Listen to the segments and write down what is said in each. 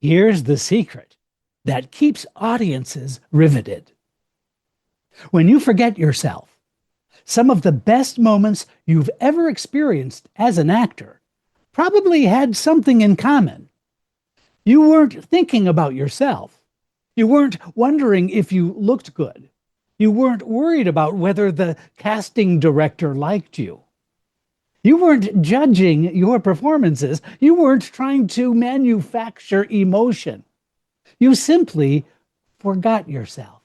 Here's the secret that keeps audiences riveted. When you forget yourself, some of the best moments you've ever experienced as an actor probably had something in common. You weren't thinking about yourself. You weren't wondering if you looked good. You weren't worried about whether the casting director liked you. You weren't judging your performances. You weren't trying to manufacture emotion. You simply forgot yourself.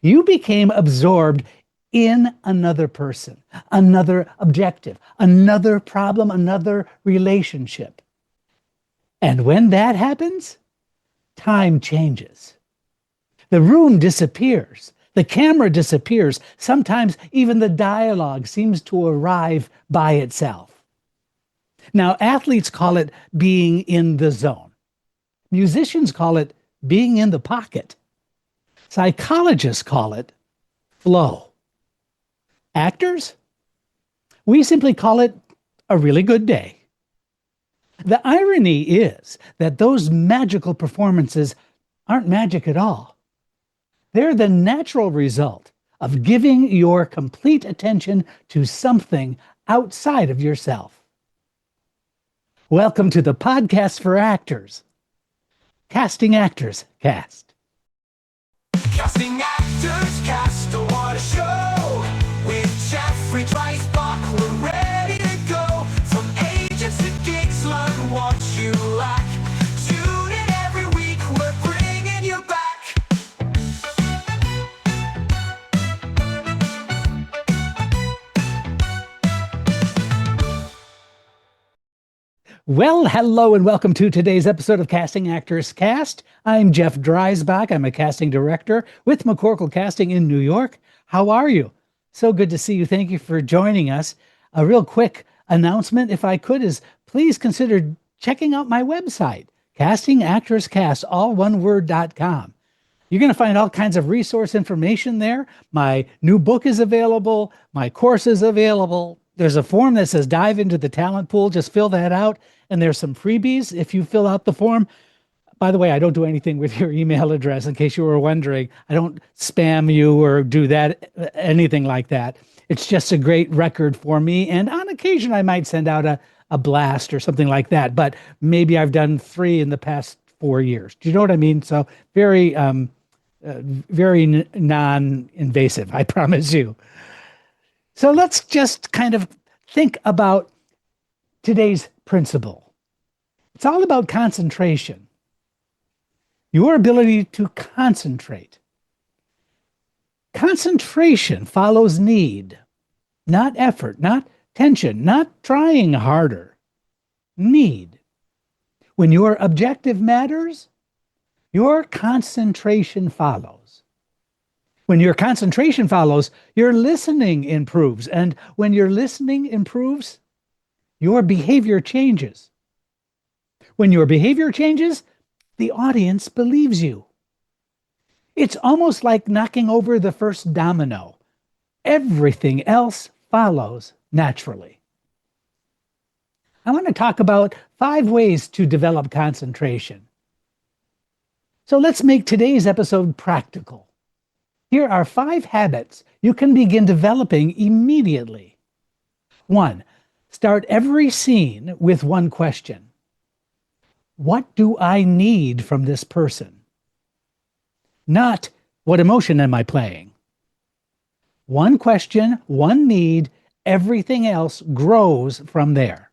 You became absorbed in another person, another objective, another problem, another relationship. And when that happens, time changes. The room disappears. The camera disappears. Sometimes even the dialogue seems to arrive by itself. Now, athletes call it being in the zone. Musicians call it being in the pocket. Psychologists call it flow. Actors, we simply call it a really good day. The irony is that those magical performances aren't magic at all. They're the natural result of giving your complete attention to something outside of yourself. Welcome to the podcast for actors, Casting Actors Cast. Casting Actors Cast, what a show! With Jeffrey Dreisbach, we're ready to go. From agents to gigs, learn what you lack. Tune in every week, we're bringing you back. Well, hello and welcome to today's episode of Casting Actors Cast. I'm Jeff Dreisbach. I'm a casting director with McCorkle Casting in New York. How are you? So good to see you. Thank you for joining us. A real quick announcement, if I could, is please consider checking out my website, castingactorscast, all one word.com. You're going to find all kinds of resource information there. My new book is available. My course is available. There's a form that says dive into the talent pool. Just fill that out. And there's some freebies if you fill out the form. By the way, I don't do anything with your email address, in case you were wondering. I don't spam you or do that, anything like that. It's just a great record for me. And on occasion, I might send out a blast or something like that. But maybe I've done 3 in the past 4 years. Do you know what I mean? So very non-invasive, I promise you. So let's just kind of think about today's principle. It's all about concentration. Your ability to concentrate. Concentration follows need, not effort, not tension, not trying harder. Need. When your objective matters, your concentration follows. When your concentration follows, your listening improves. And when your listening improves, your behavior changes. When your behavior changes, the audience believes you. It's almost like knocking over the first domino. Everything else follows naturally. I want to talk about 5 ways to develop concentration. So let's make today's episode practical. Here are 5 habits you can begin developing immediately. 1. Start every scene with one question. What do I need from this person? Not, what emotion am I playing? One question, one need, everything else grows from there.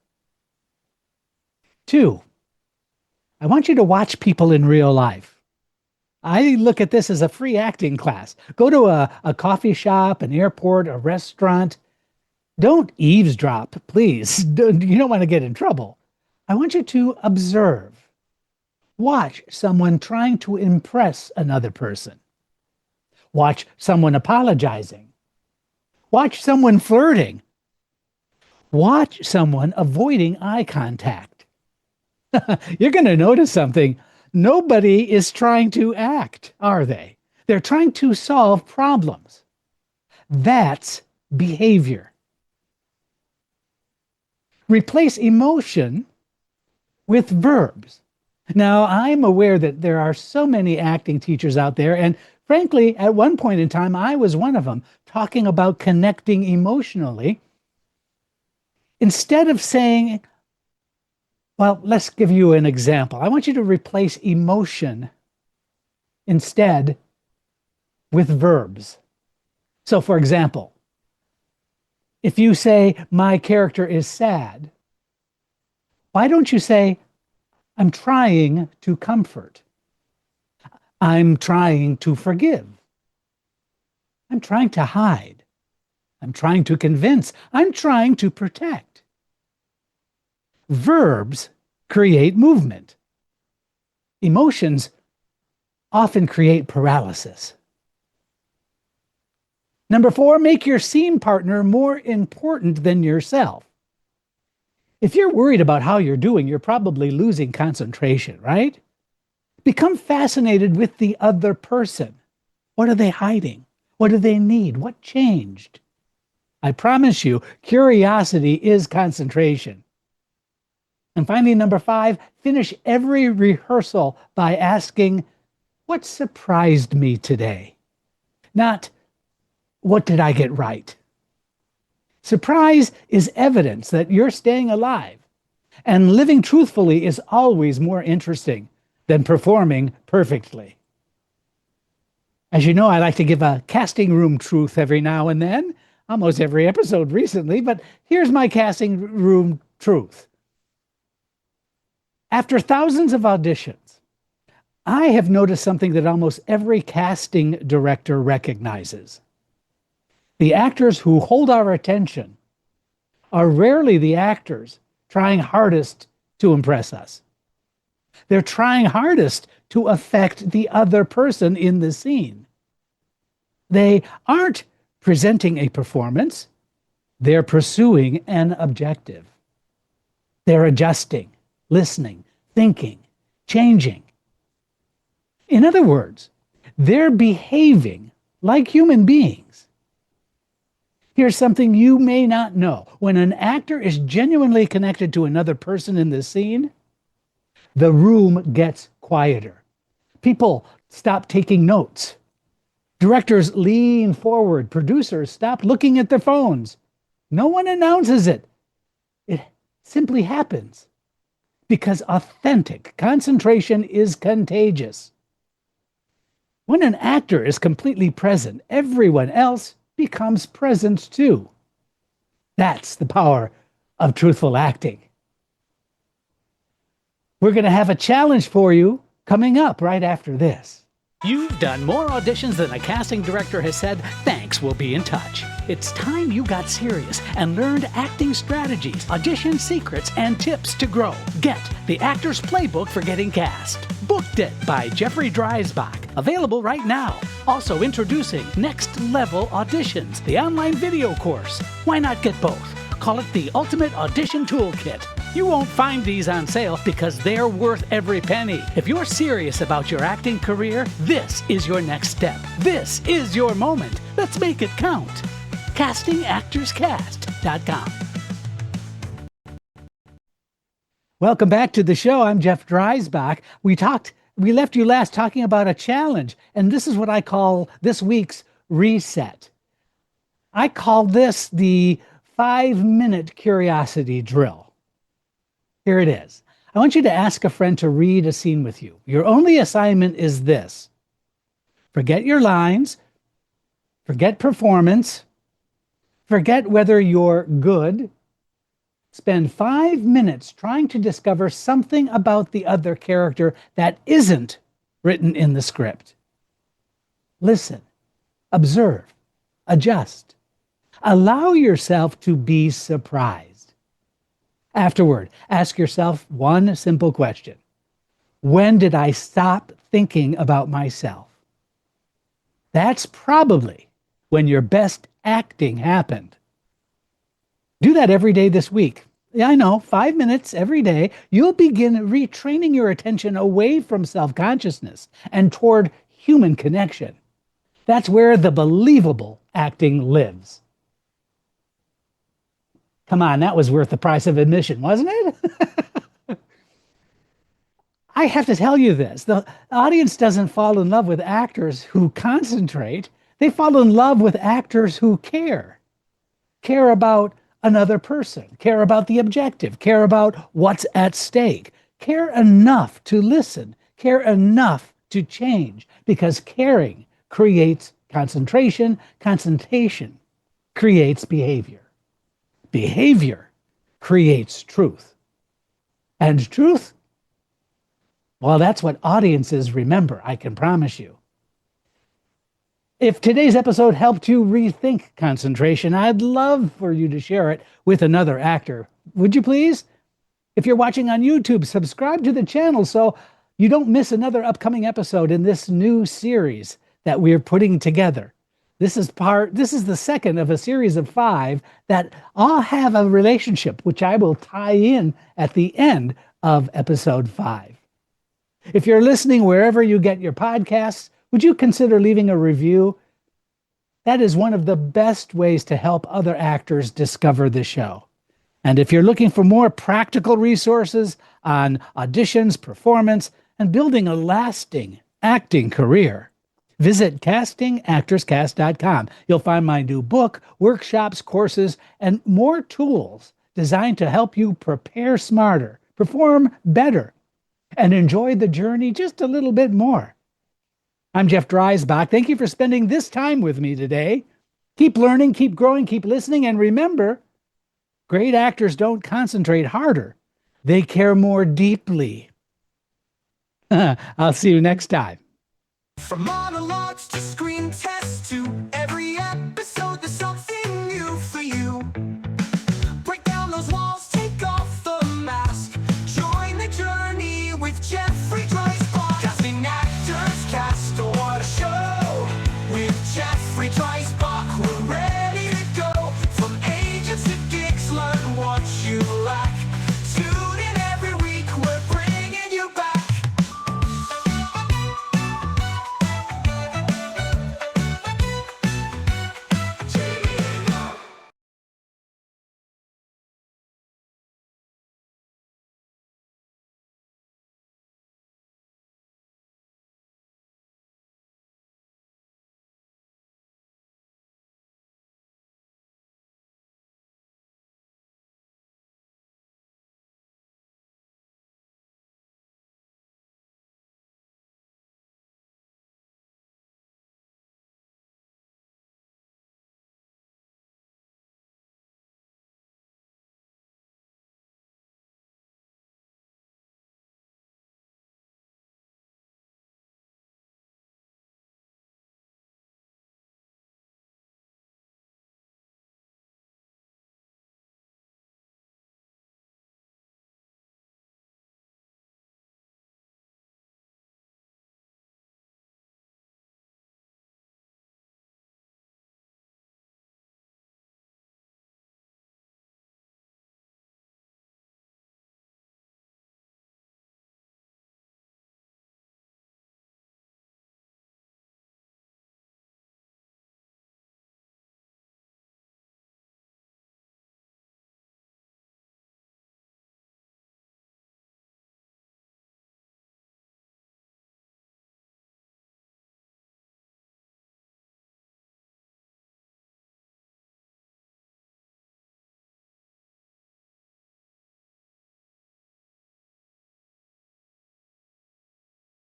2. I want you to watch people in real life. I look at this as a free acting class. Go to a coffee shop, an airport, a restaurant. Don't eavesdrop, please. You don't want to get in trouble. I want you to observe. Watch someone trying to impress another person. Watch someone apologizing. Watch someone flirting. Watch someone avoiding eye contact. You're going to notice something. Nobody is trying to act, are they? They're trying to solve problems. That's behavior. Replace emotion with verbs. Now, I'm aware that there are so many acting teachers out there, and frankly, at one point in time, I was one of them, talking about connecting emotionally. Instead of saying, well, let's give you an example. I want you to replace emotion instead with verbs. So, for example, if you say, my character is sad, why don't you say, I'm trying to comfort? I'm trying to forgive. I'm trying to hide. I'm trying to convince. I'm trying to protect. Verbs create movement. Emotions often create paralysis. Number 4, make your scene partner more important than yourself. If you're worried about how you're doing, you're probably losing concentration, right? Become fascinated with the other person. What are they hiding? What do they need? What changed? I promise you, curiosity is concentration. And finally, number 5, finish every rehearsal by asking, what surprised me today? Not, what did I get right? Surprise is evidence that you're staying alive, and living truthfully is always more interesting than performing perfectly. As you know, I like to give a casting room truth every now and then, almost every episode recently, but here's my casting room truth. After thousands of auditions, I have noticed something that almost every casting director recognizes. The actors who hold our attention are rarely the actors trying hardest to impress us. They're trying hardest to affect the other person in the scene. They aren't presenting a performance, they're pursuing an objective. They're adjusting, listening, thinking, changing. In other words, they're behaving like human beings. Here's something you may not know. When an actor is genuinely connected to another person in the scene, the room gets quieter. People stop taking notes. Directors lean forward. Producers stop looking at their phones. No one announces it. It simply happens because authentic concentration is contagious. When an actor is completely present, everyone else becomes present too. That's the power of truthful acting. We're going to have a challenge for you coming up right after this. You've done more auditions than a casting director has said, thanks, we'll be in touch. It's time you got serious and learned acting strategies, audition secrets, and tips to grow. Get the Actor's Playbook for Getting Cast. Booked It by Jeffrey Dreisbach. Available right now. Also introducing Next Level Auditions, the online video course. Why not get both? Call it the Ultimate Audition Toolkit. You won't find these on sale because they're worth every penny. If you're serious about your acting career, this is your next step. This is your moment. Let's make it count. CastingActorsCast.com. Welcome back to the show. I'm Jeff Dreisbach. We left you last talking about a challenge, and this is what I call this week's reset. I call this the 5-minute curiosity drill. Here it is. I want you to ask a friend to read a scene with you. Your only assignment is this. Forget your lines. Forget performance. Forget whether you're good. Spend 5 minutes trying to discover something about the other character that isn't written in the script. Listen, observe, adjust. Allow yourself to be surprised. Afterward, ask yourself one simple question. When did I stop thinking about myself? That's probably when your best acting happened. Do that every day this week. Yeah, I know, 5 minutes every day. You'll begin retraining your attention away from self-consciousness and toward human connection. That's where the believable acting lives. Come on, that was worth the price of admission, wasn't it? I have to tell you this. The audience doesn't fall in love with actors who concentrate. They fall in love with actors who care about another person, care about the objective, care about what's at stake, care enough to listen, care enough to change, because caring creates concentration, concentration creates behavior, behavior creates truth, and truth, well, that's what audiences remember, I can promise you. If today's episode helped you rethink concentration, I'd love for you to share it with another actor. Would you please? If you're watching on YouTube, subscribe to the channel so you don't miss another upcoming episode in this new series that we're putting together. This is the second of a series of 5 that all have a relationship, which I will tie in at the end of episode 5. If you're listening wherever you get your podcasts, would you consider leaving a review? That is one of the best ways to help other actors discover the show. And if you're looking for more practical resources on auditions, performance, and building a lasting acting career, visit castingactorscast.com. You'll find my new book, workshops, courses, and more tools designed to help you prepare smarter, perform better, and enjoy the journey just a little bit more. I'm Jeff Dreisbach. Thank you for spending this time with me today. Keep learning, keep growing, keep listening, and remember, great actors don't concentrate harder. They care more deeply. I'll see you next time. From monologues to screen